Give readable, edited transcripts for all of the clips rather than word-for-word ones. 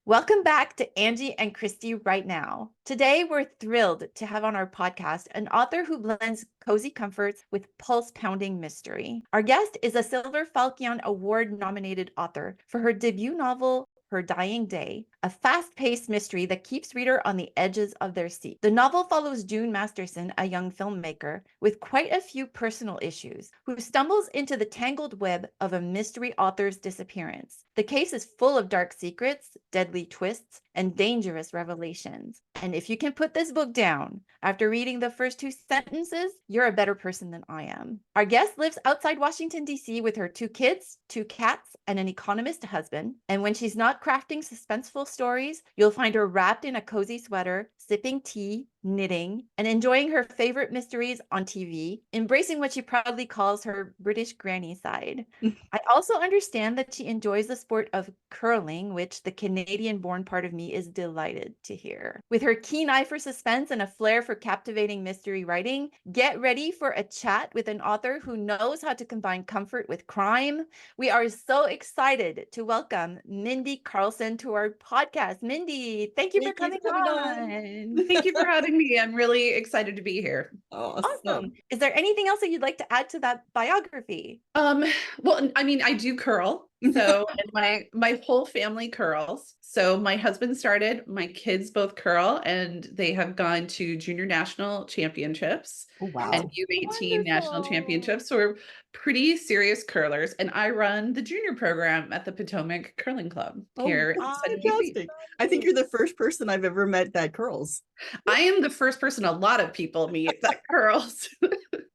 Welcome back to Angie and Christie Right Now. Today, we're thrilled to have on our podcast an author who blends cozy comforts with pulse-pounding mystery. Our guest is a Silver Falchion Award-nominated author for her debut novel, Her Dying Day, a fast-paced mystery that keeps reader on the edges of their seat. The novel follows June Masterson, a young filmmaker with quite a few personal issues, who stumbles into the tangled web of a mystery author's disappearance. The case is full of dark secrets, deadly twists, and dangerous revelations. And if you can put this book down after reading the first two sentences, you're a better person than I am. Our guest lives outside Washington, D.C. with her 2 kids, 2 cats, and an economist husband. And when she's not crafting suspenseful stories, you'll find her wrapped in a cozy sweater, sipping tea, knitting, and enjoying her favorite mysteries on TV, embracing what she proudly calls her British granny side. I also understand that she enjoys the sport of curling, which the Canadian-born part of me is delighted to hear. With her keen eye for suspense and a flair for captivating mystery writing, get ready for a chat with an author who knows how to combine comfort with crime. We are so excited to welcome Mindy Carlson to our podcast. Mindy, thank you for coming on. Thank you for having me. I'm really excited to be here. Awesome. Is there anything else that you'd like to add to that biography? Well, I mean, I do curl. So and my whole family curls. So my husband started, my kids both curl, and they have gone to junior national championships and U18 national championships. So we're pretty serious curlers. And I run the junior program at the Potomac Curling Club here in DC. I think you're the first person I've ever met that curls. I am the first person a lot of people meet that curls.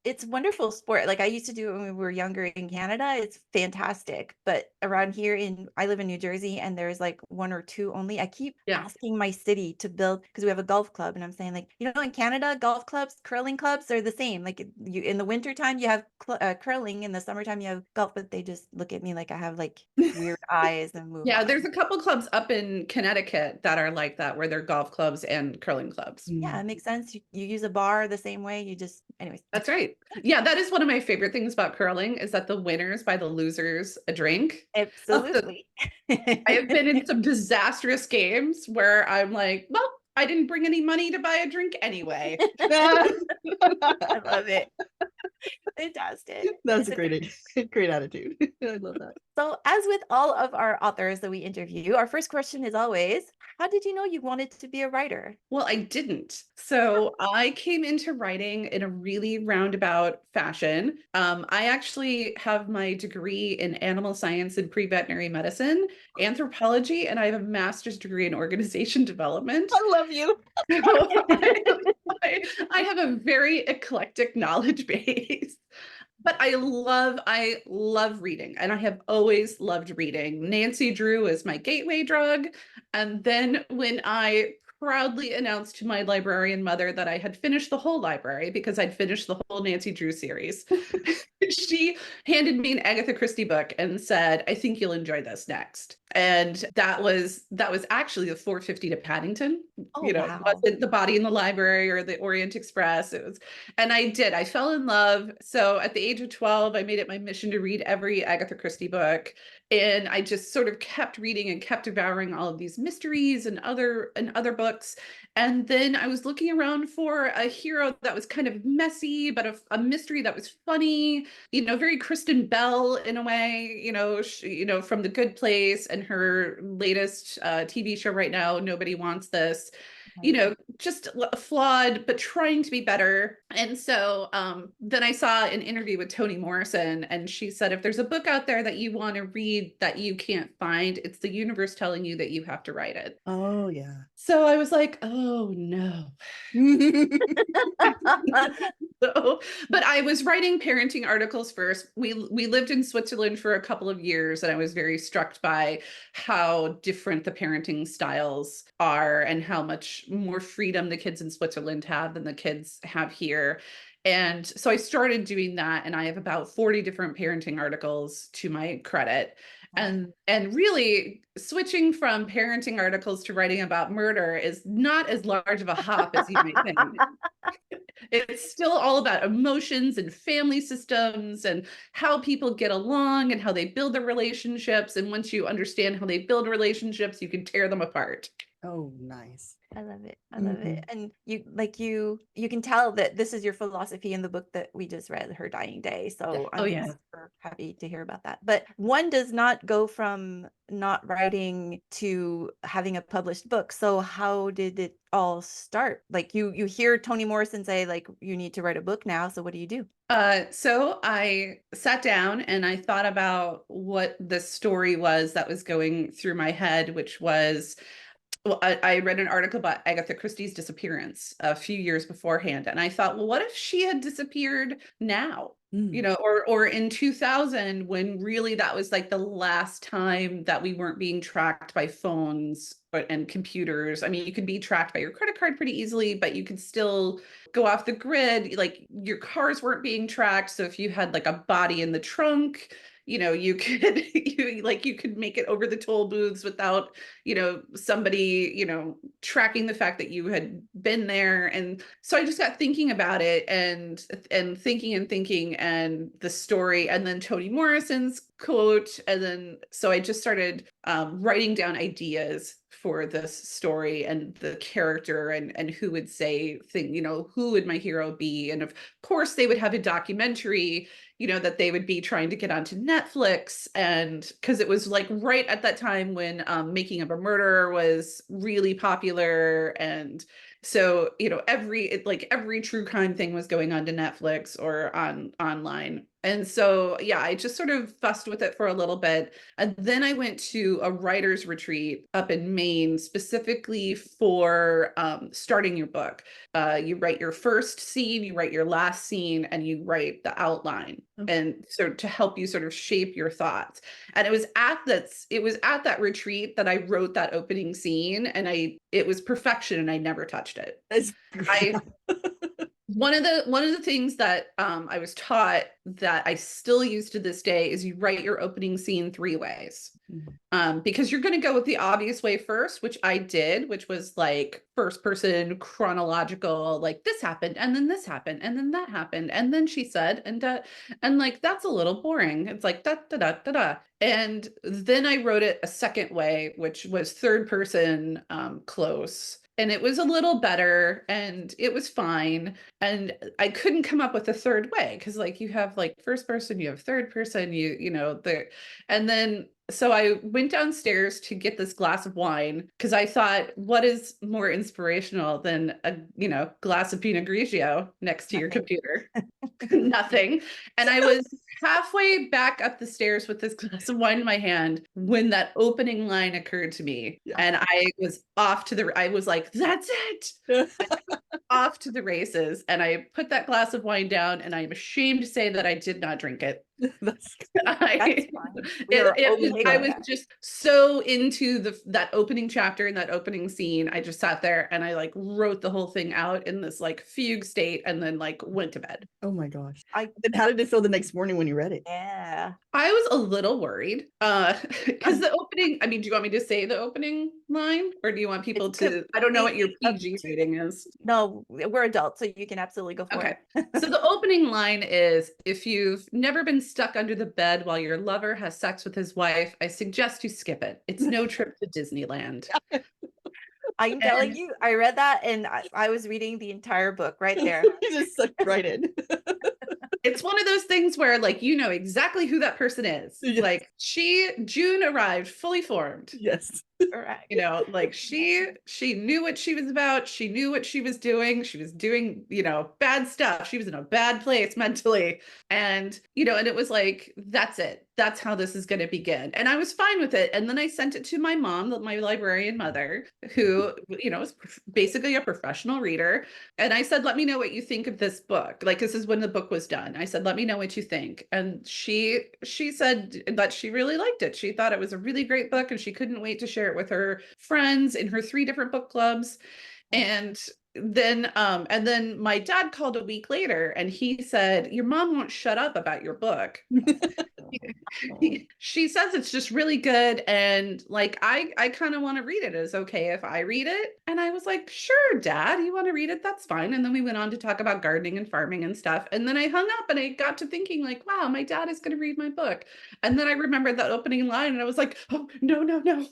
It's wonderful sport. Like I used to do it when we were younger in Canada. It's fantastic. But around here I live in New Jersey, and there's like 1 or 2 only. I keep asking my city to build, because we have a golf club, and I'm saying, like, in Canada, golf clubs, curling clubs are the same. Like in the wintertime, you have curling. In the summertime, you have golf, but they just look at me like I have like weird eyes and move on. There's a couple clubs up in Connecticut that are like that, where they're golf clubs and curling clubs. Yeah, it makes sense. You use a bar the same way. Anyways. That's right. Yeah, that is one of my favorite things about curling, is that the winners buy the losers a drink. Absolutely. I have been in some disastrous games where I'm like, well, I didn't bring any money to buy a drink anyway. I love it. Fantastic. That's a great attitude. I love that. So, as with all of our authors that we interview, our first question is always, how did you know you wanted to be a writer? Well, I didn't. So I came into writing in a really roundabout fashion. I actually have my degree in animal science and pre-veterinary medicine, anthropology, and I have a master's degree in organization development. I love you. I have a very eclectic knowledge base. But I love reading, and I have always loved reading. Nancy Drew is my gateway drug. And then when I proudly announced to my librarian mother that I had finished the whole library, because I'd finished the whole Nancy Drew series, she handed me an Agatha Christie book and said, I think you'll enjoy this next. And that was actually the 450 to Paddington. Wow. It wasn't The Body in the Library or the Orient Express. It was, and I fell in love. So at the age of 12, I made it my mission to read every Agatha Christie book. And I just sort of kept reading and kept devouring all of these mysteries and other books. And then I was looking around for a hero that was kind of messy, but a mystery that was funny, very Kristen Bell in a way, from The Good Place, and her latest TV show right now, Nobody Wants This. Just flawed, but trying to be better. And so then I saw an interview with Toni Morrison, and she said, if there's a book out there that you want to read that you can't find, it's the universe telling you that you have to write it. Oh, yeah. So I was like, oh, no. But I was writing parenting articles first. We lived in Switzerland for a couple of years, and I was very struck by how different the parenting styles are and how much more freedom the kids in Switzerland have than the kids have here. And so I started doing that, and I have about 40 different parenting articles to my credit. And really switching from parenting articles to writing about murder is not as large of a hop as you might think. It's still all about emotions and family systems and how people get along and how they build their relationships. And once you understand how they build relationships, you can tear them apart. Oh, nice. I love it. I love it. And you can tell that this is your philosophy in the book that we just read, Her Dying Day. So Oh, I'm yeah. super happy to hear about that. But one does not go from not writing to having a published book. So how did it all start? Like you hear Toni Morrison say, like, you need to write a book now. So what do you do? So I sat down and I thought about what the story was that was going through my head, which was, well, I read an article about Agatha Christie's disappearance a few years beforehand, and I thought, well, what if she had disappeared now? You know, or in 2000, when really that was like the last time that we weren't being tracked by phones and computers. I mean, you could be tracked by your credit card pretty easily, but you could still go off the grid. Like your cars weren't being tracked. So if you had like a body in the trunk, you know, you could you could make it over the toll booths without, you know, somebody, you know, tracking the fact that you had been there. And so I just got thinking about it and thinking and the story, and then Toni Morrison's quote. And then so I just started writing down ideas for this story and the character and who would say thing, you know, who would my hero be? And of course they would have a documentary, you know, that they would be trying to get onto Netflix. And because it was like right at that time when Making of a Murderer was really popular. And so, you know, every true crime thing was going on to Netflix or online. And so, yeah, I just sort of fussed with it for a little bit. And then I went to a writer's retreat up in Maine, specifically for starting your book. You write your first scene, you write your last scene, and you write the outline. Okay. And so to help you sort of shape your thoughts. And it was at that retreat that I wrote that opening scene, and it was perfection, and I never touched it. That's One of the things that I was taught that I still use to this day is you write your opening scene 3 ways. Because you're going to go with the obvious way first, which I did, which was like first person chronological, like this happened and then this happened and then that happened and then she said and like that's a little boring. It's like da da da da da. And then I wrote it a second way, which was third person close. And it was a little better and it was fine. And I couldn't come up with a third way because like you have like first person, you have third person, you know, and then so I went downstairs to get this glass of wine because I thought, what is more inspirational than a, you know, glass of Pinot Grigio next to your computer? Nothing. And I was halfway back up the stairs with this glass of wine in my hand when that opening line occurred to me. Yeah. And I was like, that's it. Off to the races. And I put that glass of wine down, and I'm ashamed to say that I did not drink it. That's I was just so into that opening chapter and that opening scene. I just sat there and I like wrote the whole thing out in this like fugue state and then like went to bed. Oh my gosh. Then how did it feel the next morning when you read it? Yeah. I was a little worried because the opening, I mean, do you want me to say the opening line or do you want people to, I don't know what your PG rating is. No, we're adults, so you can absolutely go for it. So the opening line is, if you've never been stuck under the bed while your lover has sex with his wife, I suggest you skip it. It's no trip to Disneyland. I'm telling you, I read that and I was reading the entire book right there. You just sucked right in. It's one of those things where like, you know exactly who that person is. Yes. Like June arrived fully formed. Yes. Correct. You know, like she knew what she was about. She knew what she was doing. She was doing, you know, bad stuff. She was in a bad place mentally. And, you know, and it was like, that's it. That's how this is going to begin. And I was fine with it. And then I sent it to my mom, my librarian mother, who, you know, is basically a professional reader. And I said, let me know what you think of this book. Like, this is when the book was done. I said, let me know what you think. And she said that she really liked it. She thought it was a really great book and she couldn't wait to share it with her friends in her 3 different book clubs. And then my dad called a week later and he said, your mom won't shut up about your book. She says it's just really good, and like I kind of want to read it. Is it okay if I read it? And I was like, sure, Dad, you want to read it? That's fine. And then we went on to talk about gardening and farming and stuff. And then I hung up and I got to thinking like, wow, my dad is going to read my book. And then I remembered that opening line and I was like, oh, no, no, no.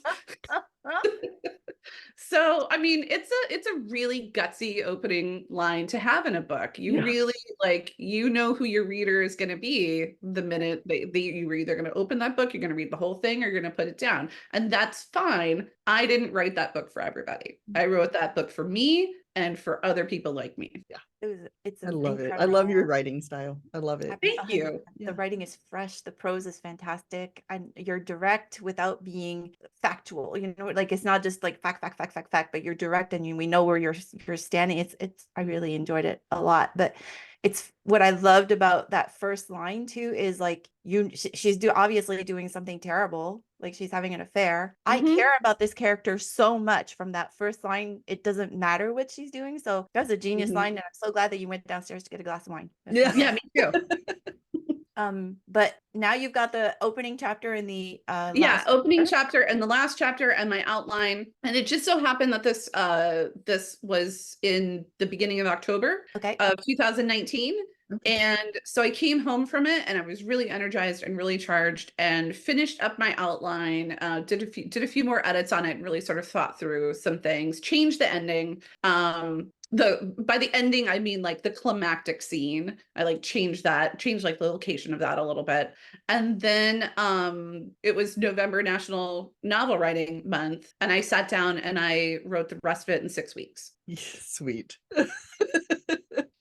So, I mean, it's a really gutsy opening line to have in a book. You really like, you know who your reader is going to be the minute you're either going to open that book, you're going to read the whole thing, or you're going to put it down. And that's fine. I didn't write that book for everybody. I wrote that book for me and for other people like me. Yeah. It's I love it. I love your writing style. I love it. Thank you. The writing is fresh. The prose is fantastic. And you're direct without being factual. You know, like it's not just like fact, but you're direct and we know where you're standing. It's I really enjoyed it a lot. But it's what I loved about that first line too is like she's obviously doing something terrible, like she's having an affair. I care about this character so much from that first line. It doesn't matter what she's doing. So that's a genius line, and I'm so glad that you went downstairs to get a glass of wine. Yeah, me too. But now you've got the opening chapter and the opening chapter and the last chapter and my outline, and it just so happened that this was in the beginning of October of 2019. And so I came home from it and I was really energized and really charged and finished up my outline, did a few more edits on it, and really sort of thought through some things, changed the ending. By the ending, I mean like the climactic scene. I like changed like the location of that a little bit. And then it was November National Novel Writing Month. And I sat down and I wrote the rest of it in 6 weeks. Sweet.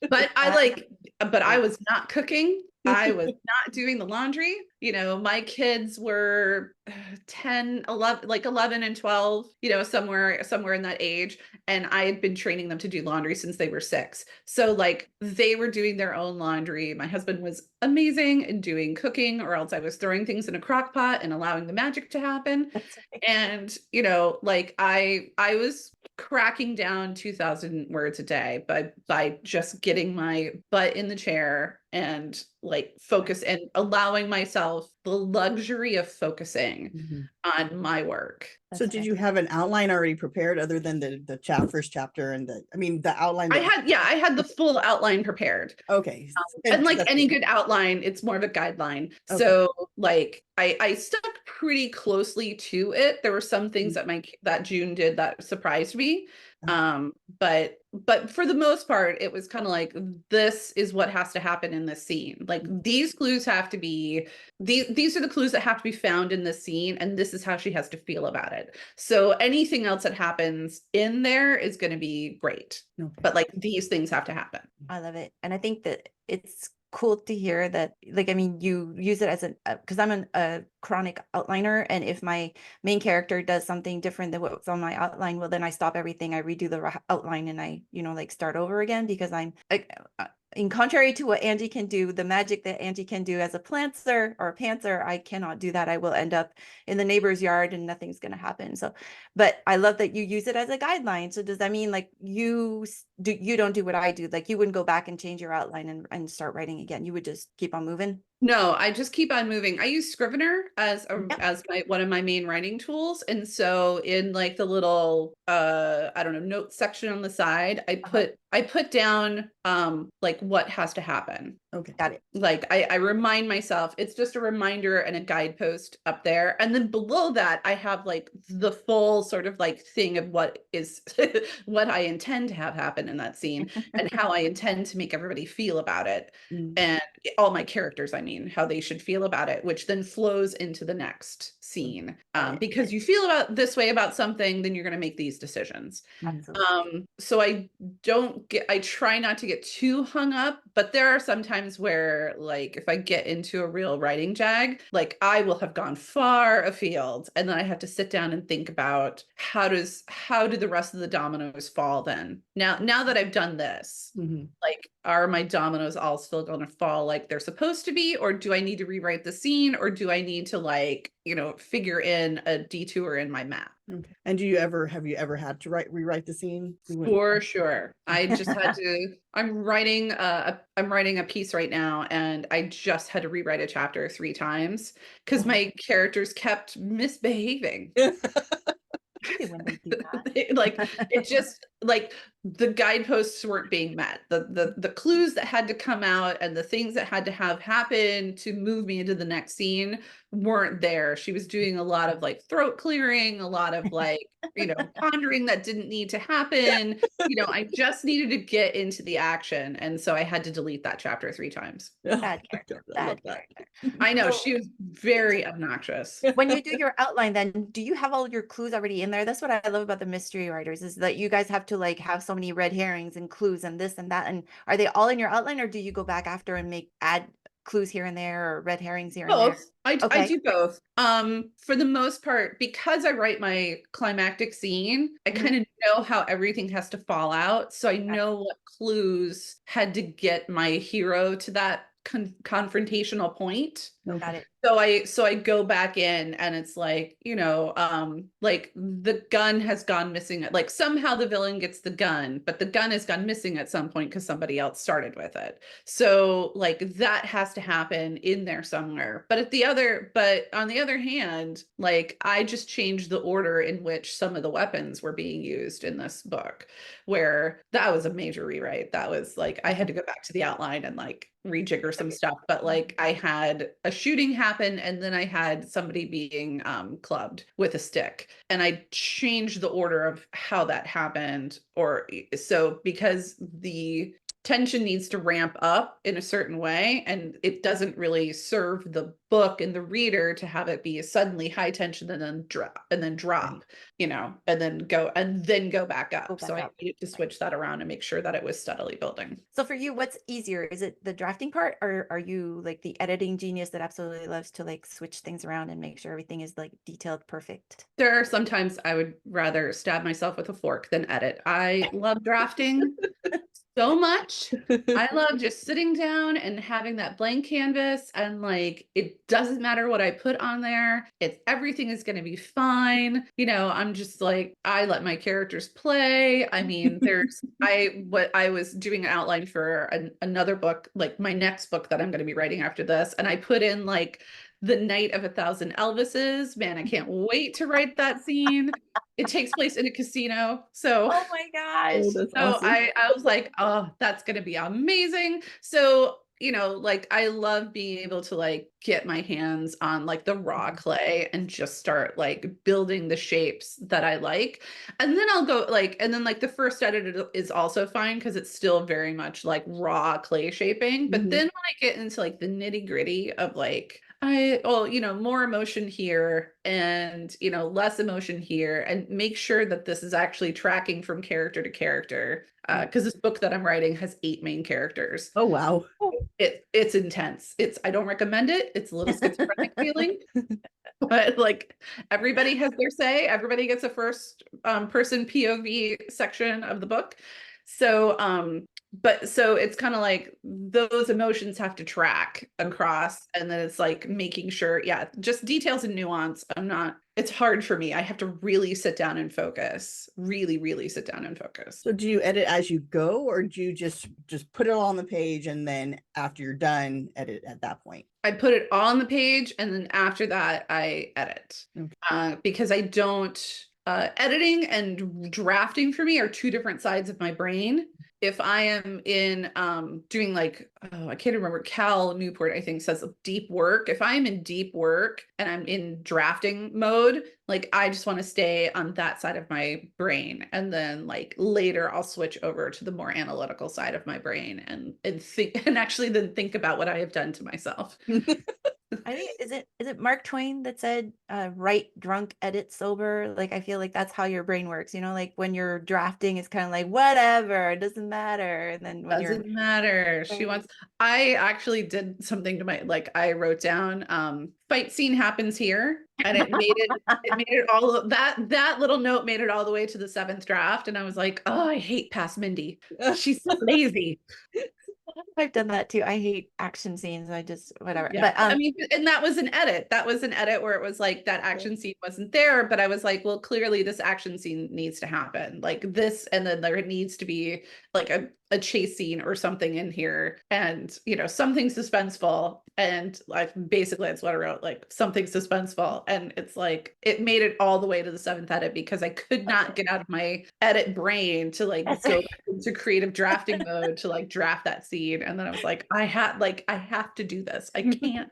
But I was not cooking. I was not doing the laundry. You know, my kids were 10, 11, like 11 and 12, you know, somewhere in that age. And I had been training them to do laundry since they were 6. So like they were doing their own laundry. My husband was amazing in doing cooking, or else I was throwing things in a crock pot and allowing the magic to happen. And, you know, like I was cracking down 2,000 words a day by just getting my butt in the chair and like focus and allowing myself the luxury of focusing on my work. So did you have an outline already prepared other than the first chapter and the outline? I had the full outline prepared. Okay. And like any good outline, it's more of a guideline. Okay. So like I stuck pretty closely to it. There were some things that June did that surprised me. But for the most part, it was kind of like, this is what has to happen in this scene. Like these clues have to be, these are the clues that have to be found in this scene. And this is how she has to feel about it. So anything else that happens in there is going to be great. Okay. But like these things have to happen. I love it. And I think that it's cool to hear that, like, I mean, you use it as because I'm a chronic outliner, and if my main character does something different than what's on my outline, well, then I stop everything, I redo the outline, and I, like start over again, because I'm in contrary to what Angie can do, the magic that Angie can do as a pantser or a pantser, I cannot do that. I will end up in the neighbor's yard and nothing's going to happen. So, but I love that you use it as a guideline. So does that mean like you don't do what I do? Like you wouldn't go back and change your outline and start writing again. You would just keep on moving? No, I just keep on moving. I use Scrivener as one of my main writing tools. And so in like the little, I don't know, notes section on the side, I put down like what has to happen. Okay. Got it. Like I remind myself, it's just a reminder and a guidepost up there. And then below that, I have like the full sort of like thing of what is what I intend to have happen in that scene and how I intend to make everybody feel about it. And all my characters, I mean, how they should feel about it, which then flows into the next scene. Because you feel about this way about something, then you're going to make these decisions. Absolutely. So I try not to get too hung up, but there are some times where like, if I get into a real writing jag, like I will have gone far afield and then I have to sit down and think about how do the rest of the dominoes fall then? Now that I've done this, like, are my dominoes all still going to fall like they're supposed to be? or do I need to rewrite the scene, or do I need to like, figure in a detour in my map? Okay. And have you ever had to rewrite the scene? For sure. I just had to, I'm writing a piece right now, and I just had to rewrite a chapter 3 times because my characters kept misbehaving. When they do that. It just like the guideposts weren't being met. The clues that had to come out and the things that had to have happen to move me into the next scene weren't there. She was doing a lot of like throat clearing, a lot of like, pondering that didn't need to happen. I just needed to get into the action. And so I had to delete that chapter 3 times. Bad character. Bad character. I know, So- she was very obnoxious. When you do your outline, then do you have all your clues already in there? That's what I love about the mystery writers, is that you guys have to like have so many red herrings and clues and this and that. And are they all in your outline, or do you go back after and add clues here and there, or red herrings here and there? Both. I do both. For the most part, because I write my climactic scene, I kind of know how everything has to fall out. So I know what clues had to get my hero to that confrontational point. Got it. So I go back in, and it's like, like the gun has gone missing. Like somehow the villain gets the gun, but the gun has gone missing at some point because somebody else started with it. So like that has to happen in there somewhere. But on the other hand, like I just changed the order in which some of the weapons were being used in this book, where that was a major rewrite. That was like, I had to go back to the outline and like rejigger some stuff. But like I had a shooting happen, and then I had somebody being clubbed with a stick, and I changed the order of how that happened. Or so, because the tension needs to ramp up in a certain way, and it doesn't really serve the book and the reader to have it be suddenly high tension and then drop and then go back up. So I needed to switch that around and make sure that it was steadily building. So for you, what's easier? Is it the drafting part, or are you like the editing genius that absolutely loves to like switch things around and make sure everything is like detailed perfect? There are sometimes I would rather stab myself with a fork than edit. I love drafting so much. I love just sitting down and having that blank canvas, and like it doesn't matter what I put on there. Everything is going to be fine. I'm just like, I let my characters play. I mean, I was doing an outline for another book, like my next book that I'm going to be writing after this, and I put in like the Night of 1,000 Elvises. Man, I can't wait to write that scene. It takes place in a casino. So, oh my gosh. So awesome. I was like, oh, that's going to be amazing. So, like I love being able to like get my hands on like the raw clay and just start like building the shapes that I like. And then I'll go like, and then like the first edit is also fine because it's still very much like raw clay shaping. But then when I get into like the nitty gritty of like, more emotion here and, less emotion here, and make sure that this is actually tracking from character to character. Because this book that I'm writing has 8 main characters. Oh, wow. It's intense. I don't recommend it. It's a little schizophrenic feeling, but like everybody has their say. Everybody gets a first person POV section of the book. So, so it's kind of like those emotions have to track across, and then it's like making sure, just details and nuance. It's hard for me. I have to really sit down and focus, really, really sit down and focus. So do you edit as you go, or do you just put it all on the page and then after you're done, edit at that point? I put it all on the page, and then after that I edit. Okay. Because I don't, editing and drafting for me are 2 different sides of my brain. If I am in doing like, I can't remember, Cal Newport, I think, says deep work. If I'm in deep work and I'm in drafting mode, like I just want to stay on that side of my brain. And then like later I'll switch over to the more analytical side of my brain and think, and actually then think about what I have done to myself. I think, is it Mark Twain that said, write drunk, edit sober? Like, I feel like that's how your brain works, like when you're drafting, it's kind of like, whatever, it doesn't matter. And then when doesn't matter. I actually did something to I wrote down, fight scene happens here. And it made it all that little note made it all the way to the 7th draft. And I was like, oh, I hate past Mindy. She's so lazy. I've done that too. I hate action scenes. I just whatever. Yeah. But I mean, and that was an edit. That was an edit where it was like that action scene wasn't there, but I was like, well, clearly this action scene needs to happen. Like this, and then there needs to be like a chase scene or something in here, and you know, something suspenseful. And like basically that's what I wrote, like something suspenseful. And it's like it made it all the way to the 7th edit because I could not get out of my edit brain to like That's go right. back into creative drafting mode to like draft that scene. And then I was like, I have to do this. I can't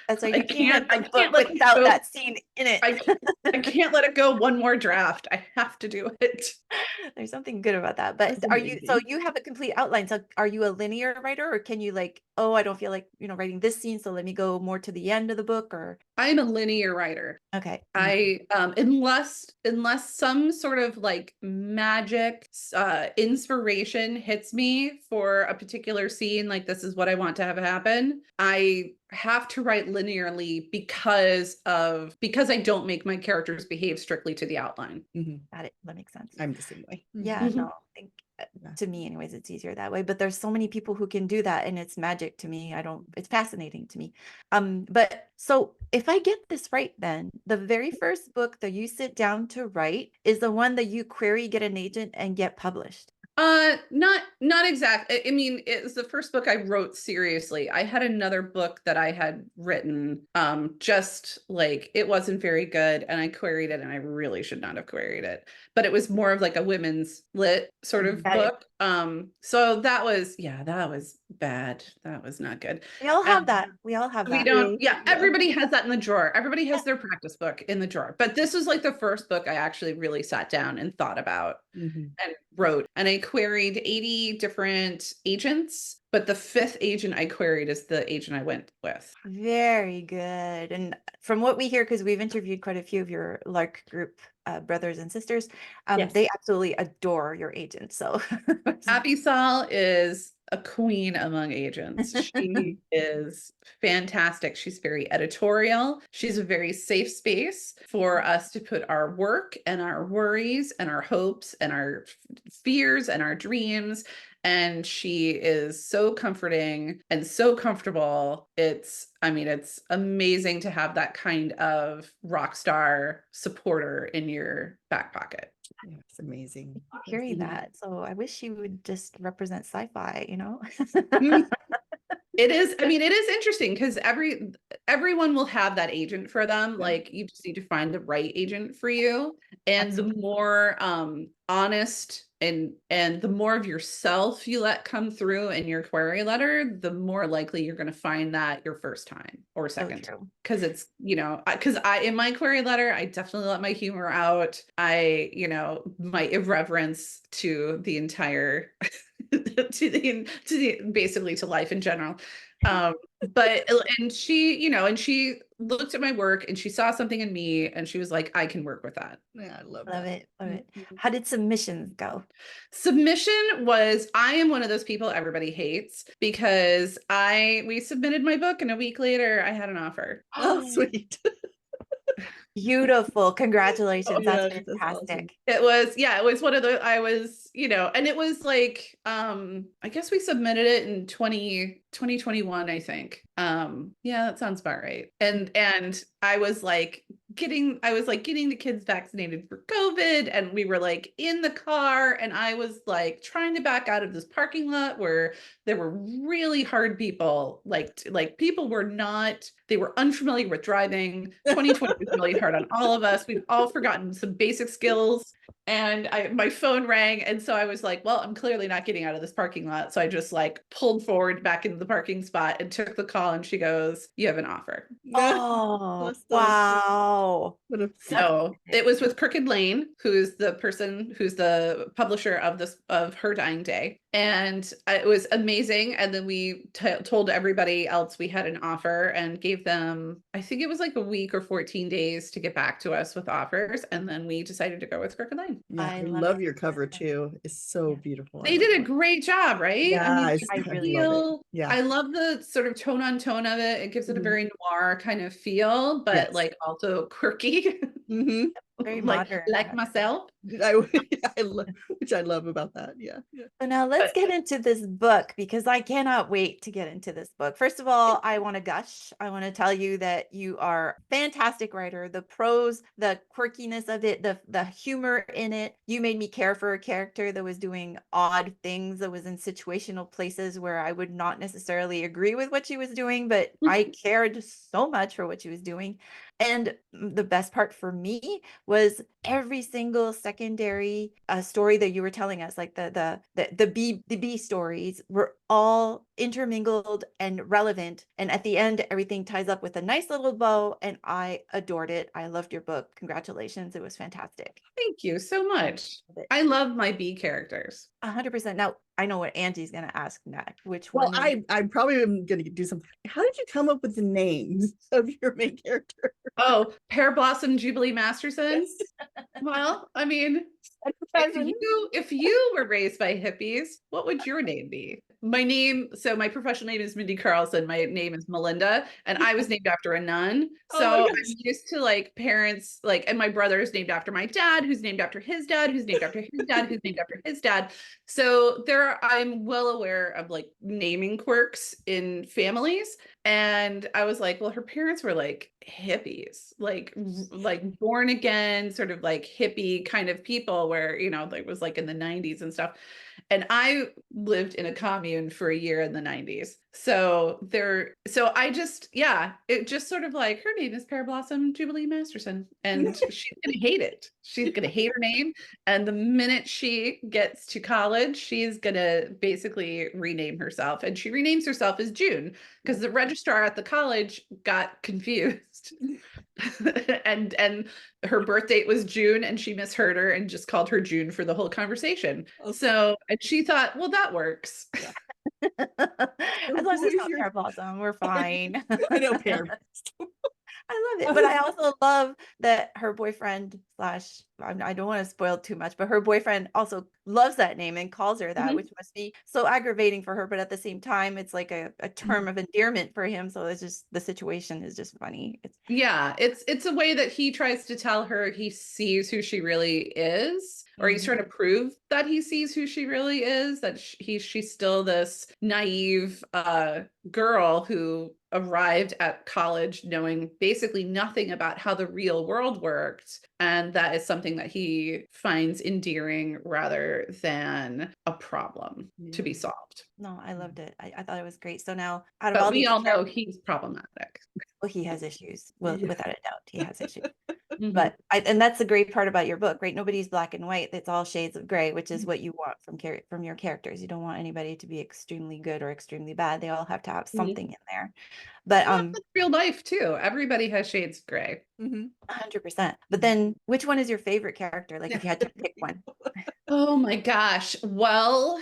That's why I you can't can't have the book let it without go. that scene in it. I can't let it go one more draft. I have to do it. There's something good about that. But That's are you, so amazing. you have a complete outline. So are you a linear writer, or can you like, oh, I don't feel like, writing this scene, so let me go more to the end of the book, or I'm a linear writer. okay. I unless some sort of like magic inspiration hits me for a particular scene, like this is what I want to have happen, I have to write linearly because I don't make my characters behave strictly to the outline. Got it. That makes sense. I'm the same way. Yeah, Mhm. no, I think to me anyways, it's easier that way. But there's so many people who can do that, and it's magic to me. It's fascinating to me. But so if I get this right, then the very first book that you sit down to write is the one that you query, get an agent, and get published. Not exactly. I mean, it was the first book I wrote seriously. I had another book that I had written, just like it wasn't very good, and I queried it, and I really should not have queried it. But it was more of like a women's lit sort of Got it. book. So that was bad. That was not good. We all have And that. We all have we that. don't, Yeah. everybody has that in the drawer. Everybody has their practice book in the drawer. But this was like the first book I actually really sat down and thought about and wrote. And I queried 80 different agents, but the 5th agent I queried is the agent I went with. Very good. And from what we hear, because we've interviewed quite a few of your Lark group brothers and sisters, Yes. they absolutely adore your agent. So Abby Saul is a queen among agents. She is fantastic. She's very editorial. She's a very safe space for us to put our work and our worries and our hopes and our fears and our dreams. And she is so comforting and so comfortable. It's amazing to have that kind of rock star supporter in your back pocket. Yeah, it's amazing. hearing that. So I wish you would just represent sci-fi, It is, I mean, it is interesting because everyone will have that agent for them. Yeah. Like you just need to find the right agent for you. And Absolutely. the more honest and the more of yourself you let come through in your query letter, the more likely you're going to find that your first time or So second. true. Because it's, because in my query letter, I definitely let my humor out. My irreverence to the entire to the basically to life in general. And she looked at my work and she saw something in me and she was like, I can work with that. Yeah, I love Love that. it. Love it. How did submissions go? Submission was, I am one of those people everybody hates because we submitted my book and a week later I had an offer. Oh, sweet. Beautiful. Congratulations. That's Yeah, that's fantastic. awesome. It was one of the, and it was like, I guess we submitted it in 2021, I think. Yeah, that sounds about right. And I was like getting the kids vaccinated for COVID, and we were like in the car, and I was like trying to back out of this parking lot where there were really hard people, like people they were unfamiliar with driving. 2020 was really hard on all of us. We've all forgotten some basic skills. And my phone rang. And so I was like, well, I'm clearly not getting out of this parking lot. So I just like pulled forward back into the parking spot and took the call. And she goes, you have an offer. Oh, Awesome. wow. So it was with Crooked Lane, who's the publisher of Her Dying Day. And it was amazing. And then we told everybody else we had an offer and gave them, I think it was like a week or 14 days to get back to us with offers. And then we decided to go with Crooked Lane. Yeah, I I love love it. your cover too. It's so Yeah. beautiful. They did a great job, right? Yeah, I really love it. Yeah. I love the sort of tone on tone of it. It gives it a very noir kind of feel, but Yes. like also quirky. Mm-hmm. Very like modern. like myself. Which I love about that. Yeah. So now let's get into this book because I cannot wait to get into this book. First of all, I want to gush. I want to tell you that you are a fantastic writer. The prose, the quirkiness of it, the humor in it. You made me care for a character that was doing odd things, that was in situational places where I would not necessarily agree with what she was doing, but I cared so much for what she was doing. And the best part for me was every single secondary story that you were telling us, like the B stories, were all intermingled and relevant. And at the end, everything ties up with a nice little bow. And I adored it. I loved your book. Congratulations. It was fantastic. Thank you so much. I love my B characters. 100%. Now, I know what Angie's going to ask next. Which Well, one? I probably am going to do something. How did you come up with the names of your main character? Oh, Pear Blossom Jubilee Masterson. Well, I mean, if you were raised by hippies, what would your name be? My professional name is Mindy Carlson. My name is Melinda, and I was named after a nun. So I'm used to like parents, like, and my brother is named after my dad, who's named after his dad, who's named after his dad, who's named after his dad. So I'm well aware of like naming quirks in families. And I was like, well, her parents were like hippies, like born again, sort of like hippie kind of people where, it was like in the 90s and stuff. And I lived in a commune for a year in the 90s. So it just sort of like, her name is Pear Blossom Jubilee Masterson, and she's going to hate it. She's going to hate her name. And the minute she gets to college, she's going to basically rename herself. And she renames herself as June because the registrar at the college got confused. and her birth date was June, and she misheard her and just called her June for the whole conversation. So, and she thought, well, that works. Yeah. As long as it's not Pear Blossom, we're fine. I know Pear. I love it. But I also love that her boyfriend I don't want to spoil too much, but her boyfriend also loves that name and calls her that, which must be so aggravating for her. But at the same time, it's like a term of endearment for him. So it's just, the situation is just funny. It's a way that he tries to tell her he sees who she really is, or he's trying to prove that he sees who she really is, that she's still this naive girl who arrived at college knowing basically nothing about how the real world worked. And that is something that he finds endearing rather than a problem to be solved. No, I loved it. I thought it was great. So now, we all know he's problematic. Well, he has issues. Well, without a doubt, he has issues. But and that's the great part about your book, right? Nobody's black and white. It's all shades of gray, which is what you want from your characters. You don't want anybody to be extremely good or extremely bad. They all have to have something in there. But that's real life too. Everybody has shades of gray. 100%. But then, which one is your favorite character? Like, if you had to pick one. Oh my gosh. Well,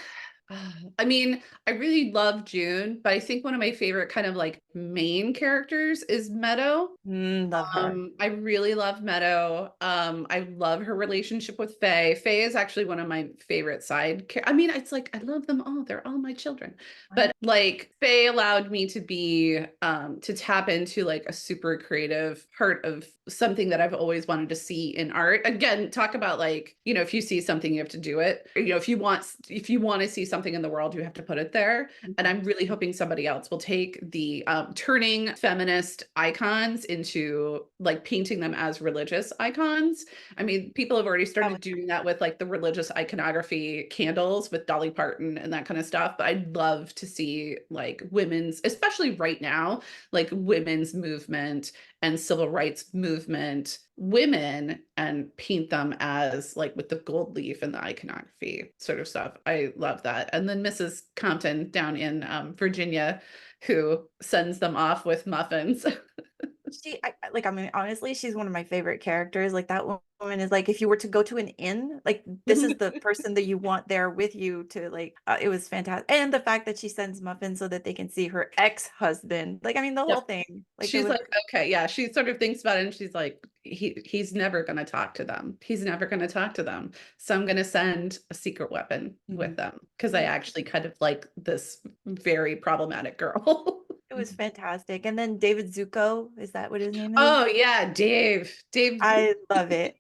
I mean, I really love June, but I think one of my favorite kind of like main characters is Meadow. Love her. I really love Meadow. I love her relationship with Faye. Faye is actually one of my favorite I mean, it's like, I love them all. They're all my children. But like Faye allowed me to be, to tap into like a super creative part of something that I've always wanted to see in art. Again, talk about like, if you see something, you have to do it. If you want to see something in the world, you have to put it there. And I'm really hoping somebody else will take the turning feminist icons into like painting them as religious icons. I mean, people have already started doing that with like the religious iconography candles with Dolly Parton and that kind of stuff. But I'd love to see like women's, especially right now, like women's movement and civil rights movement women, and paint them as like with the gold leaf and the iconography sort of stuff. I love that. And then Mrs. Compton down in Virginia, who sends them off with muffins. I mean, honestly, she's one of my favorite characters. Like, that woman is like, if you were to go to an inn, like, this is the person that you want there with you to like, it was fantastic. And the fact that she sends muffins so that they can see her ex-husband. Like, I mean, the whole thing. Like, she's like, okay, yeah. She sort of thinks about it and she's like, he's never going to talk to them. He's never going to talk to them. So I'm going to send a secret weapon with them because I actually kind of like this very problematic girl. It was fantastic. And then David Zuko, is that what his name is? Oh yeah, Dave. I love it.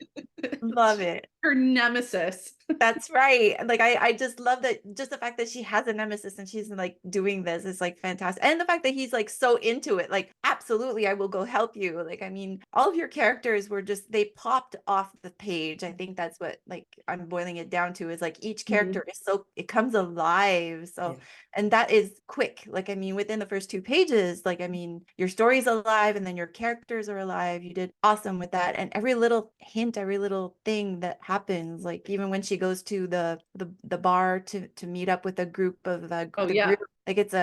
Love it. her nemesis. That's right. Like I just love that, just the fact that she has a nemesis and she's like doing this is like fantastic. And the fact that he's like so into it, like, absolutely, I will go help you. Like, I mean, all of your characters were just, they popped off the page. I think that's what like I'm boiling it down to, is like each character is so, it comes alive. So, and that is quick. Like, I mean, within the first 2 pages, like, I mean, your story's alive and then your characters are alive. You did awesome with that. And every little hint, every little thing that happens, like even when she goes to the bar to meet up with a group of group, like it's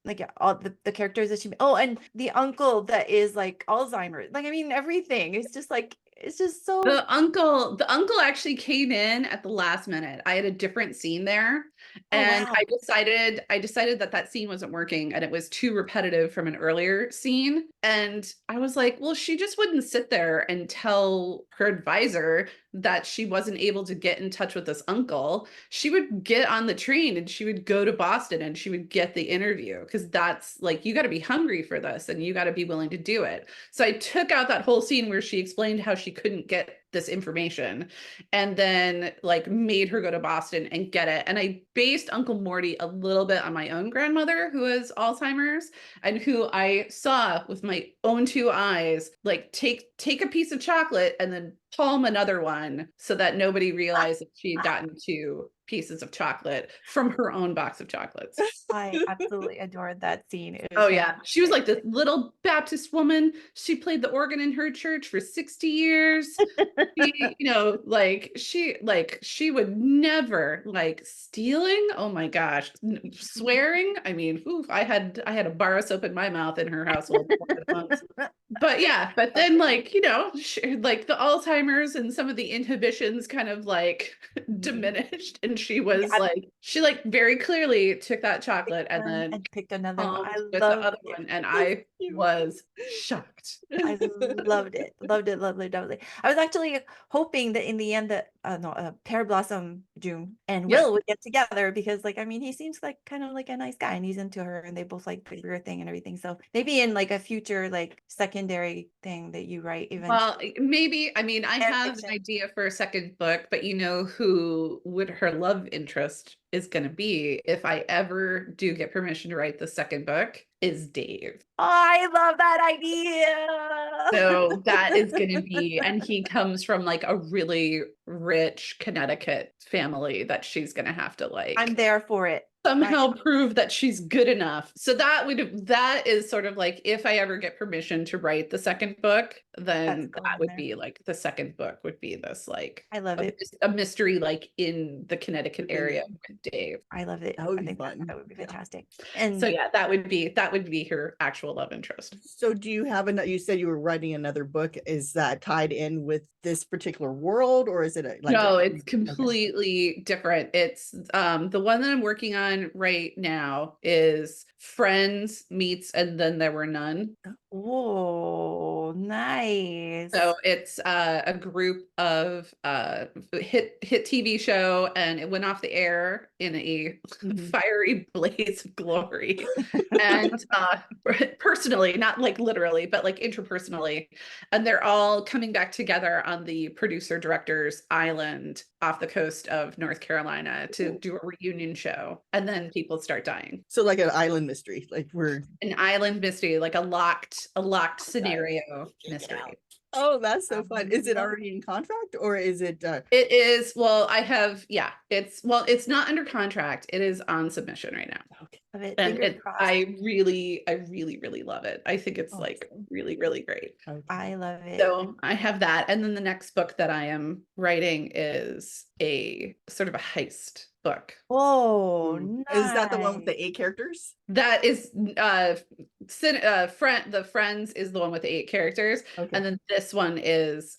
like all the characters that she, oh, and the uncle that is like Alzheimer's, like, I mean, everything is just like, it's just so. The uncle actually came in at the last minute. I had a different scene there, and wow. I decided that scene wasn't working and it was too repetitive from an earlier scene. And I was like, well, she just wouldn't sit there and tell her advisor that she wasn't able to get in touch with this uncle. She would get on the train and she would go to Boston and she would get the interview, because that's like, you got to be hungry for this and you got to be willing to do it. So I took out that whole scene where she explained how she couldn't get this information, and then like made her go to Boston and get it. And I based Uncle Morty a little bit on my own grandmother who has Alzheimer's, and who I saw with my own 2 eyes, like take a piece of chocolate and then palm another one so that nobody realized that she had gotten 2 pieces of chocolate from her own box of chocolates. I absolutely adored that scene. Oh yeah, she was like this little Baptist woman. She played the organ in her church for 60 years. She, she would never, like, stealing. Oh my gosh, swearing. I mean, I had a bar of soap in my mouth in her household. But yeah, but then like, like the Alzheimer's and some of the inhibitions kind of like diminished, and she was she very clearly took that chocolate and then picked another one. I with the other one, and I was shocked. I loved it. Loved it. I was actually hoping that in the end that Pear Blossom, June, and Will would get together, because like, I mean, he seems like kind of like a nice guy and he's into her and they both like the career thing and everything. So maybe in like a future like secondary thing that you write eventually. Well, maybe. I mean, I have an idea for a second book, but you know who would her love interest is going to be, if I ever do get permission to write the second book, is Dave. Oh, I love that idea. So that is going to be, and he comes from like a really rich Connecticut family that she's going to have to like. I'm there for it. Somehow prove that she's good enough. So that is sort of like, if I ever get permission to write the second book, then that would be like, the second book would be this like, I love it, a mystery like in the Connecticut area with Dave. I love it. That would be fun. That would be fantastic. And so yeah, that would be her actual love interest. So do you have you said you were writing another book. Is that tied in with this particular world, or is it no, it's completely different. It's the one that I'm working on right now is Friends meets And Then There Were None. Oh, nice. So it's a group of hit TV show, and it went off the air in a fiery blaze of glory. And personally, not like literally, but like interpersonally, and they're all coming back together on the producer director's island off the coast of North Carolina to do a reunion show, and then people start dying. So like an island mystery, like an island mystery, like a locked scenario mystery. Oh, that's so fun. Is it already in contract, or is it It is. Well, it's not under contract. It is on submission right now. Okay. And I really love it. I think it's like really, really great. Okay. I love it. So I have that. And then the next book that I am writing is a sort of a heist book. Oh, nice. Is that the one with the 8 characters? That is the Friends is the one with the 8 characters. Okay. And then this one is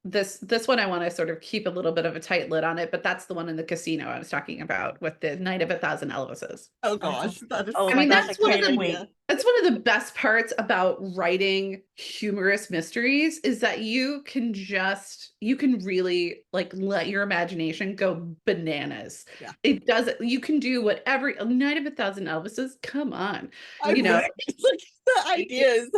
this one I want to sort of keep a little bit of a tight lid on it, but that's the one in the casino I was talking about with the Night of 1,000 Elvises. Oh gosh. That's one of the best parts about writing humorous mysteries, is that you can really like let your imagination go bananas. Yeah. It does. You can do whatever. A Night of 1,000 Elvises. Come on, the ideas.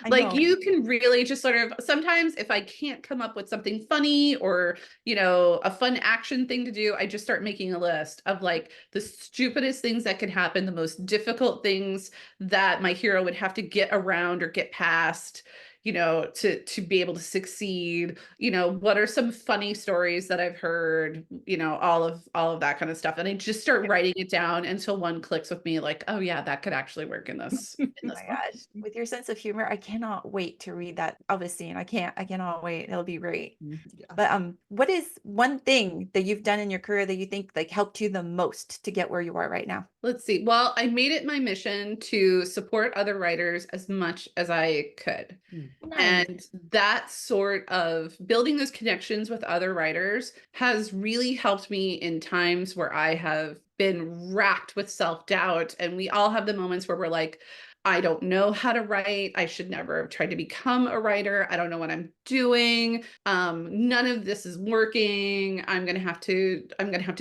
I Like know. you can really just sort of, sometimes if I can't come up with something funny or, a fun action thing to do, I just start making a list of like the stupidest things that could happen, the most difficult things that my hero would have to get around or get past, to be able to succeed. What are some funny stories that I've heard, all of that kind of stuff. And I just start writing it down until one clicks with me, like, oh yeah, that could actually work in this. Oh my gosh, with your sense of humor, I cannot wait to read that Elvis scene. I cannot wait. It'll be great. Yeah. But what is one thing that you've done in your career that you think like helped you the most to get where you are right now? Let's see. Well, I made it my mission to support other writers as much as I could. Nice. And that sort of building those connections with other writers has really helped me in times where I have been racked with self-doubt. And we all have the moments where we're like, I don't know how to write. I should never have tried to become a writer. I don't know what I'm doing. None of this is working. I'm gonna have to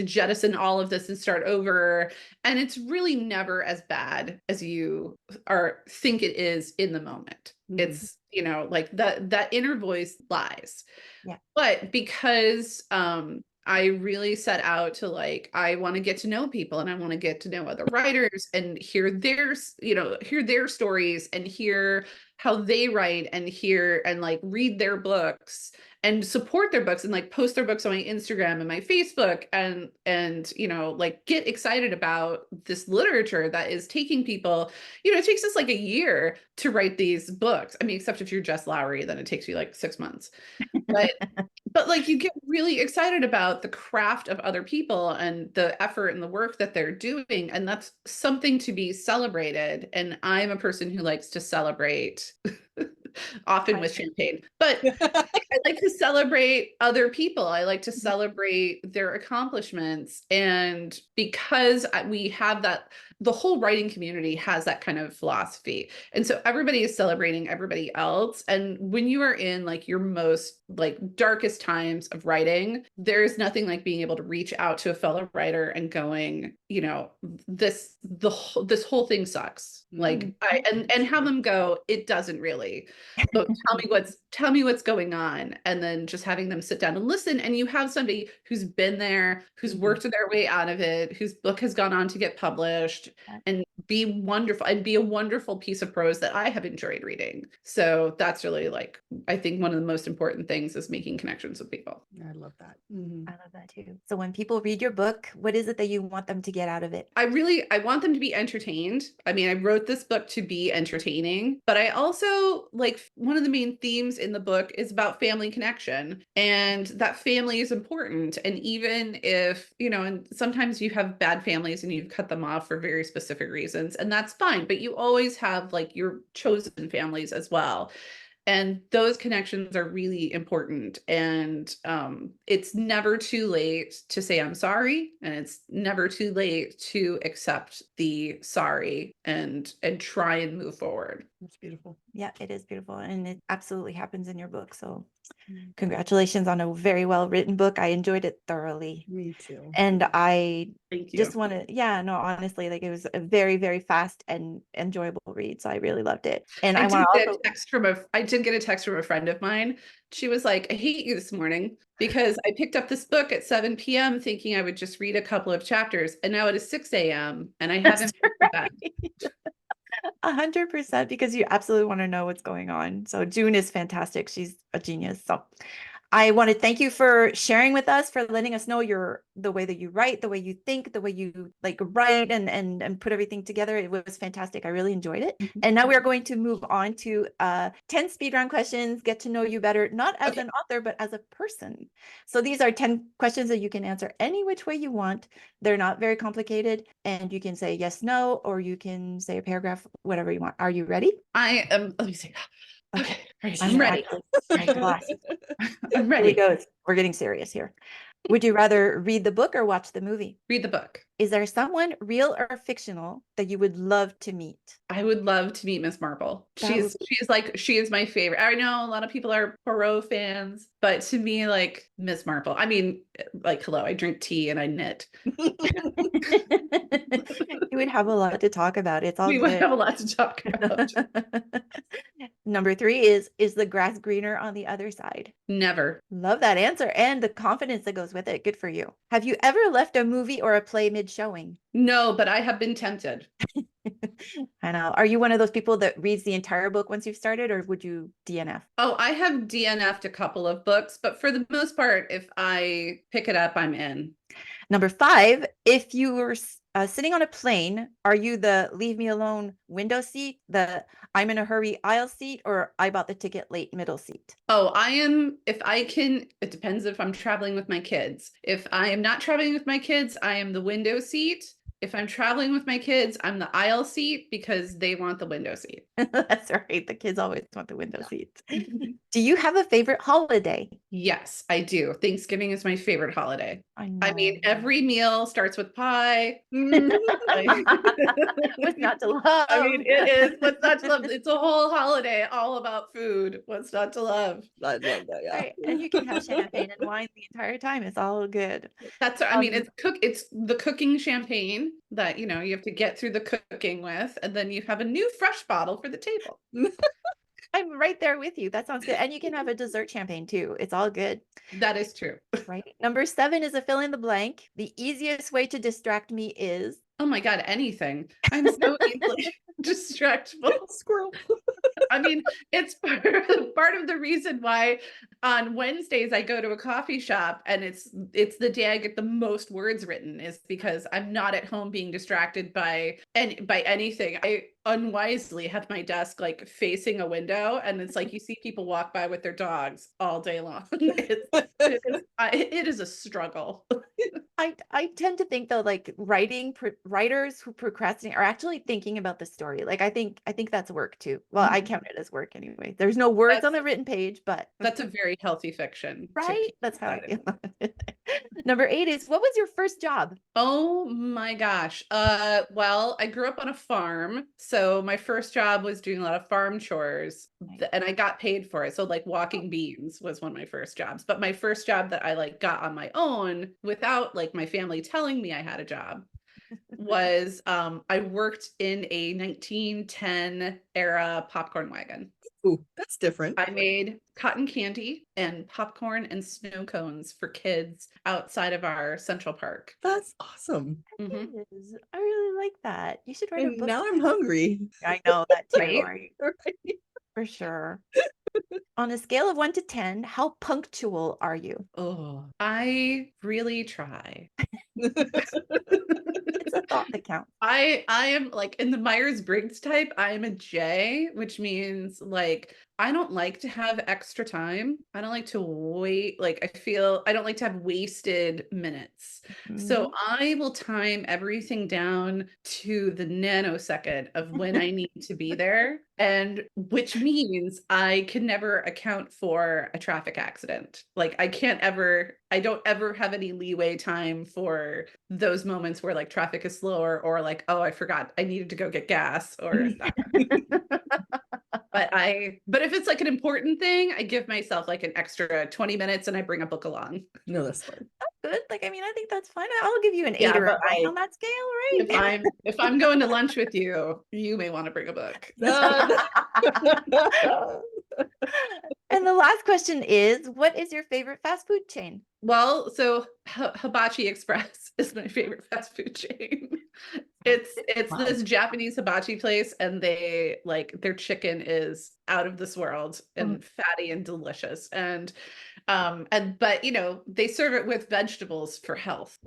jettison all of this and start over. And it's really never as bad as you think it is in the moment. It's, like that inner voice lies. Yeah. But because I really set out to I want to get to know people and I want to get to know other writers and hear their stories and hear how they write and hear and read their books and support their books and post their books on my Instagram and my Facebook and get excited about this literature that is taking people, it takes us a year to write these books. I mean, except if you're Jess Lowry, then it takes you 6 months. But you get really excited about the craft of other people and the effort and the work that they're doing. And that's something to be celebrated. And I'm a person who likes to celebrate often with champagne, but I like to celebrate other people. I like to celebrate their accomplishments. And because we have that, the whole writing community has that kind of philosophy. And so everybody is celebrating everybody else. And when you are in your most darkest times of writing, there's nothing like being able to reach out to a fellow writer and going, this whole thing sucks. And have them go, it doesn't really. But tell me what's going on. And then just having them sit down and listen. And you have somebody who's been there, who's worked their way out of it, whose book has gone on to get published and be a wonderful piece of prose that I have enjoyed reading. So that's really I think one of the most important things is making connections with people. I love that. I love that too. So when people read your book, what is it that you want them to get out of it? I want them to be entertained. I mean, I wrote this book to be entertaining, but I also one of the main themes in the book is about family connection, and that family is important. And even if, and sometimes you have bad families and you've cut them off for very specific reasons, and that's fine, but you always have your chosen families as well. And those connections are really important. And it's never too late to say, I'm sorry. And it's never too late to accept the sorry and try and move forward. That's beautiful. Yeah, it is beautiful. And it absolutely happens in your book. So congratulations on a very well written book. I enjoyed it thoroughly. Me too. And I Thank you. just want to, honestly, it was a very, very fast and enjoyable read. So I really loved it. And I want to also I did get a text from a friend of mine. She was like, I hate you this morning because I picked up this book at 7 p.m. thinking I would just read a couple of chapters. And now it is 6 a.m. and I haven't read that. 100%, because you absolutely want to know what's going on. So June is fantastic. She's a genius. So I want to thank you for sharing with us, for letting us know the way that you write, the way you think, the way you write and put everything together. It was fantastic. I really enjoyed it. And now we're going to move on to 10 speed round questions, get to know you better, not as an author, but as a person. So these are 10 questions that you can answer any which way you want. They're not very complicated, and you can say yes, no, or you can say a paragraph, whatever you want. Are you ready? I am. Let me see. Okay, I'm ready. I'm ready. Here we go. We're getting serious here. Would you rather read the book or watch the movie? Read the book. Is there someone, real or fictional, that you would love to meet? I would love to meet Miss Marple. She is my favorite. I know a lot of people are Poirot fans, but to me, Miss Marple. I mean, hello, I drink tea and I knit. You would have a lot to talk about. It's all we good. would have a lot to talk about. Number 3 is the grass greener on the other side? Never. Love that answer and the confidence that goes with it. Good for you. Have you ever left a movie or a play mid-showing? No, but I have been tempted. I know. Are you one of those people that reads the entire book once you've started, or would you DNF? Oh, I have DNF'd a couple of books, but for the most part, if I pick it up, I'm in. Number 5, if you were sitting on a plane, are you the leave me alone window seat, the I'm in a hurry aisle seat, or I bought the ticket late middle seat? Oh, I am, if I can, it depends if I'm traveling with my kids. If I am not traveling with my kids, I am the window seat. If I'm traveling with my kids, I'm the aisle seat because they want the window seat. That's right. The kids always want the window seats. Do you have a favorite holiday? Yes, I do. Thanksgiving is my favorite holiday. I I mean, know. every meal starts with pie. What's not to love? I mean, it is. What's not to love? It's a whole holiday all about food. What's not to love? I love that. Yeah. Right. And you can have champagne and wine the entire time. It's all good. That's, I mean, it's the cooking champagne that, you have to get through the cooking with, and then you have a new fresh bottle for the table. I'm right there with you. That sounds good. And you can have a dessert champagne too. It's all good. That is true. Right. Number 7 is a fill in the blank. The easiest way to distract me is. Oh my God, anything. I'm so easily distractible. Squirrel. I mean, it's part of the reason why on Wednesdays I go to a coffee shop and it's the day I get the most words written, is because I'm not at home being distracted by anything. I unwisely have my desk like facing a window, and it's like you see people walk by with their dogs all day long. It is a struggle. I tend to think though, like writers who procrastinate are actually thinking about the story. Like I think that's work too. Well, I count it as work anyway. There's no words on the written page, but that's a very healthy fiction. Right? That's how I feel about it. Number 8 is, what was your first job? Oh my gosh. Well, I grew up on a farm, so my first job was doing a lot of farm chores, and I got paid for it. So like walking beans was one of my first jobs. But my first job that I like got on my own without like my family telling me I had a job was I worked in a 1910 era popcorn wagon. Ooh, that's different. I made cotton candy and popcorn and snow cones for kids outside of our Central Park. That's awesome. Mhm. It is. I really like that. You should write a And book. now I'm hungry. I know that too. Right? Right? For sure. On a scale of 1 to 10, how punctual are you? Oh, I really try. It's a thought that counts. I am like in the Myers-Briggs type, I am a J, which means like I don't like to have extra time. I don't like to wait. Like I don't like to have wasted minutes. So I will time everything down to the nanosecond of when I need to be there. And which means I can never account for a traffic accident. Like I don't ever have any leeway time for those moments where like traffic is slower, or like, oh, I forgot I needed to go get gas or that. But if it's like an important thing, I give myself like an extra 20 minutes and I bring a book along. No, that's fine. Good. Like, I mean, I think that's fine. I'll give you an 8 Yeah, or a but, 9 like, on that scale, right? If I'm going to lunch with you, you may want to bring a book. And the last question is, what is your favorite fast food chain? Well, so Hibachi Express is my favorite fast food chain. It's Wow. this Japanese hibachi place, and they like their chicken is out of this world and fatty and delicious. And but they serve it with vegetables for health.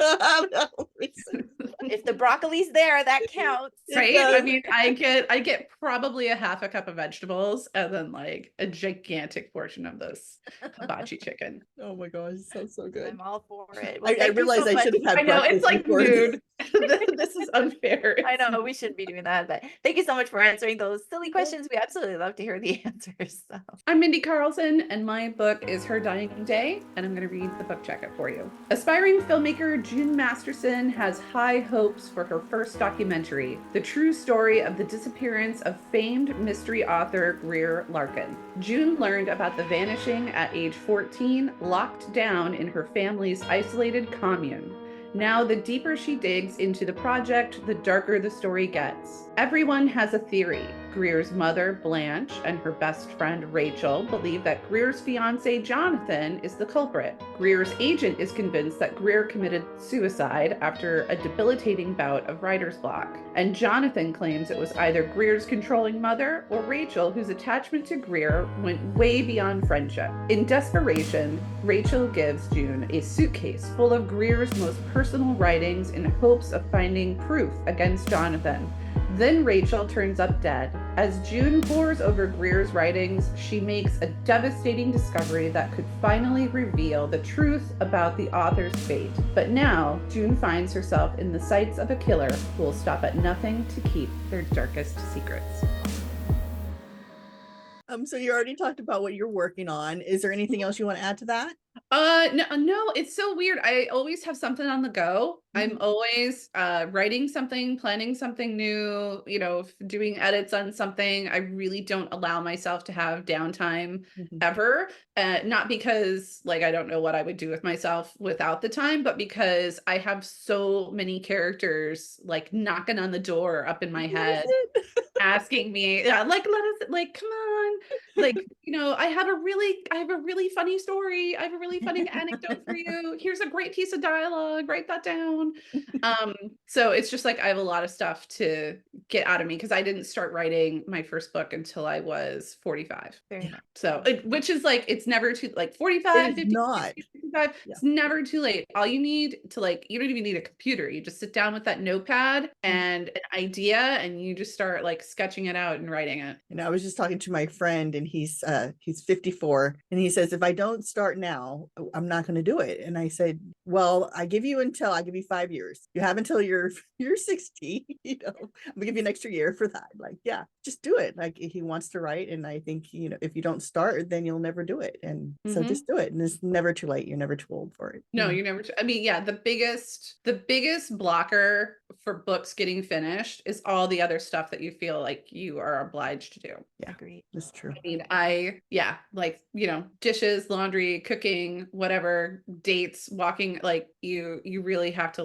If the broccoli's there, that counts. Right? I mean, I get probably a half a cup of vegetables and then like a gigantic portion of this hibachi chicken. Oh my gosh, it sounds so good. I'm all for it. I realized I should have had I know, it's breakfast like, before dude, this is unfair. I know we shouldn't be doing that, but thank you so much for answering those silly questions. We absolutely love to hear the answers. So. I'm Mindy Carlson, and my book is Her Dying Day, and I'm going to read the book check it for you. Aspiring filmmaker June Masterson has high hopes for her first documentary, the true story of the disappearance of famed mystery author Greer Larkin. June learned about the vanishing at age 14, locked down in her family's isolated commune. Now, the deeper she digs into the project, the darker the story gets. Everyone has a theory. Greer's mother, Blanche, and her best friend, Rachel, believe that Greer's fiance, Jonathan, is the culprit. Greer's agent is convinced that Greer committed suicide after a debilitating bout of writer's block. And Jonathan claims it was either Greer's controlling mother or Rachel, whose attachment to Greer went way beyond friendship. In desperation, Rachel gives June a suitcase full of Greer's most personal writings in hopes of finding proof against Jonathan. Then Rachel turns up dead. As June pores over Greer's writings, she makes a devastating discovery that could finally reveal the truth about the author's fate. But now, June finds herself in the sights of a killer who will stop at nothing to keep their darkest secrets. So you already talked about what you're working on. Is there anything else you want to add to that? No, it's so weird. I always have something on the go. I'm always writing something, planning something new, doing edits on something. I really don't allow myself to have downtime ever. Not because I don't know what I would do with myself without the time, but because I have so many characters knocking on the door up in my head. Asking me, let us, come on, I have a really funny story. I have a really funny anecdote for you. Here's a great piece of dialogue. Write that down. So it's just I have a lot of stuff to get out of me because I didn't start writing my first book until I was 45. So, which is it's never too 45, 50, not. 55. It's never too late. All you need to you don't even need a computer. You just sit down with that notepad and an idea, and you just start sketching it out and writing it. And I was just talking to my friend, and he's 54, and he says, if I don't start now, I'm not going to do it. And I said, well, I give you 5 years. You have until you're 60. I'm gonna give you an extra year for that. Just do it. He wants to write, and I think if you don't start, then you'll never do it. And so just do it. And it's never too late. You're never too old for it. No, you're never. I mean, yeah, the biggest blocker for books getting finished is all the other stuff that you feel like you are obliged to do. Yeah, agreed. That's true. I mean, dishes, laundry, cooking, whatever, dates, walking, you really have to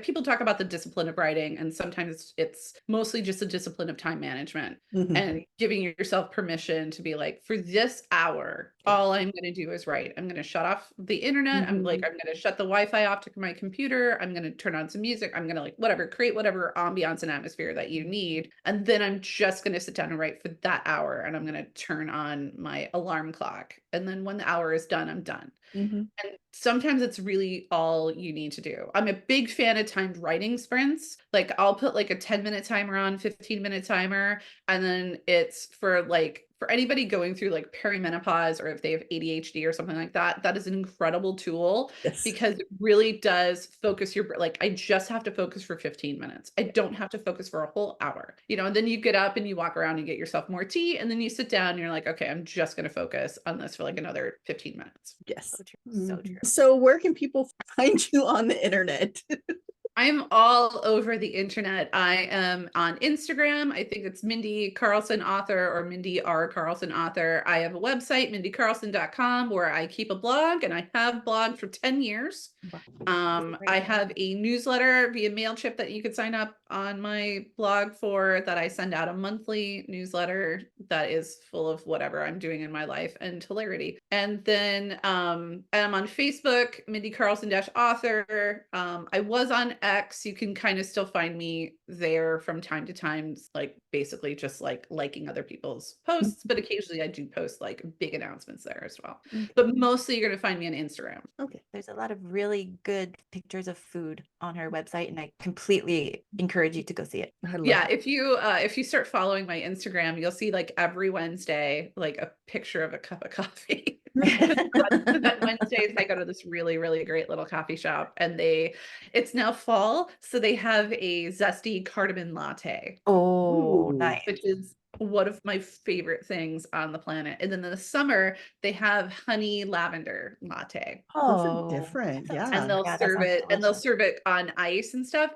people talk about the discipline of writing, and sometimes it's mostly just a discipline of time management and giving yourself permission to be for this hour, all I'm going to do is write. I'm going to shut off the internet. I'm going to shut the Wi-Fi off to my computer. I'm going to turn on some music. I'm going to create whatever ambiance and atmosphere that you need. And then I'm just going to sit down and write for that hour. And I'm going to turn on my alarm clock. And then when the hour is done, I'm done. And sometimes it's really all you need to do. I'm a big fan of timed writing sprints. I'll put a 10-minute timer on, 15-minute timer. And then it's for anybody going through perimenopause, or if they have ADHD or something like that, that is an incredible tool because it really does focus your, I just have to focus for 15 minutes. I don't have to focus for a whole hour, and then you get up and you walk around and get yourself more tea. And then you sit down and you're okay, I'm just going to focus on this for another 15 minutes. Yes. So true. So true. So where can people find you on the internet? I'm all over the internet. I am on Instagram. I think it's Mindy Carlson Author or Mindy R. Carlson Author. I have a website, mindycarlson.com, where I keep a blog, and I have blogged for 10 years. I have a newsletter via MailChimp that you could sign up on my blog for, that I send out a monthly newsletter that is full of whatever I'm doing in my life and hilarity. And then I'm on Facebook, Mindy Carlson-author. I was on X. You can kind of still find me there from time to time, basically just liking other people's posts, but occasionally I do post big announcements there as well. But mostly you're going to find me on Instagram. Okay. There's a lot of really good pictures of food on her website, and I completely encourage you to go see it. Yeah, if you start following my Instagram, you'll see every Wednesday a picture of a cup of coffee. That Wednesdays I go to this really, really great little coffee shop, and it's now fall, so they have a zesty cardamom latte. Oh, nice. Which is one of my favorite things on the planet. And then in the summer, they have honey lavender latte. Oh, different. Yeah. And they'll serve it on ice and stuff.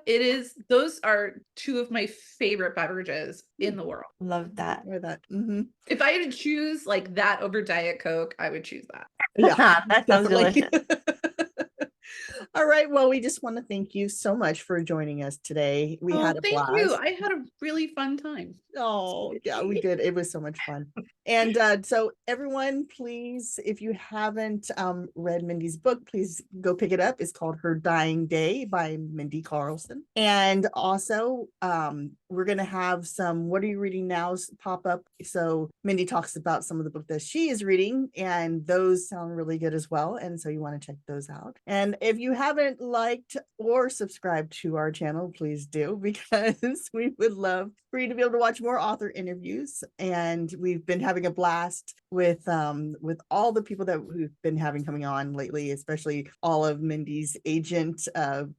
Those are two of my favorite beverages in the world. Love that. If I had to choose that over Diet Coke, I would choose that. Yeah, that sounds delicious. All right. Well, we just want to thank you so much for joining us today. We had a Thank blast. you. I had a really fun time. Oh, yeah, we did. It was so much fun. And so everyone, please, if you haven't read Mindy's book, please go pick it up. It's called Her Dying Day by Mindy Carlson. And also, we're going to have some What Are You Reading Now pop up. So Mindy talks about some of the book that she is reading, and those sound really good as well. And so you want to check those out. And if you haven't liked or subscribed to our channel, please do, because we would love for you to be able to watch more author interviews. And we've been having a blast with all the people that we've been having coming on lately, especially all of Mindy's agent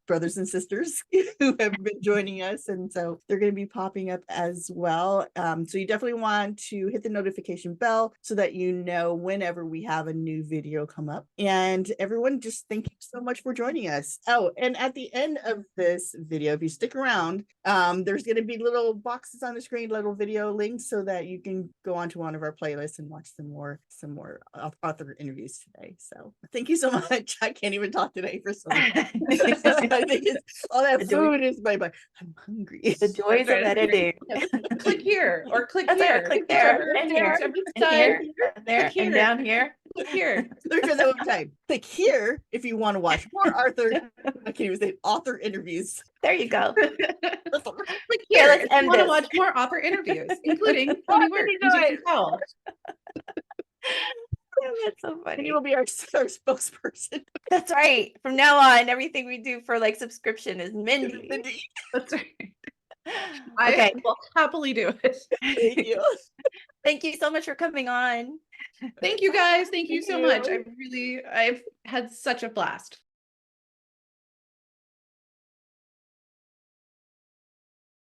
brothers and sisters who have been joining us. And so they're going to be popping up as well. So you definitely want to hit the notification bell so that you know whenever we have a new video come up. And everyone, just thank you so much for joining us. Oh, and at the end of this video, if you stick around, there's going to be little boxes on the screen, little video links, so that you can go onto one of our playlists and watch some more author interviews today. So thank you so much. I can't even talk today for so long. I think it's all that food is my I'm hungry. The joys of editing. Click here or click That's here. right, click there and here and here and there and down here. Click here. Click for that one time. Click here if you want to watch more Arthur. I can't even say author interviews. There you go. Click Here, here let's if you end want to this. watch more author interviews, including Tony Work and Jason Powell. That's so funny. He will be our spokesperson. That's right. From now on, everything we do for like subscription is Mindy. That's right. Okay. I will happily do it. Thank you. Thank you so much for coming on. Thank you guys. Thank you Thank so you. much. I've had such a blast.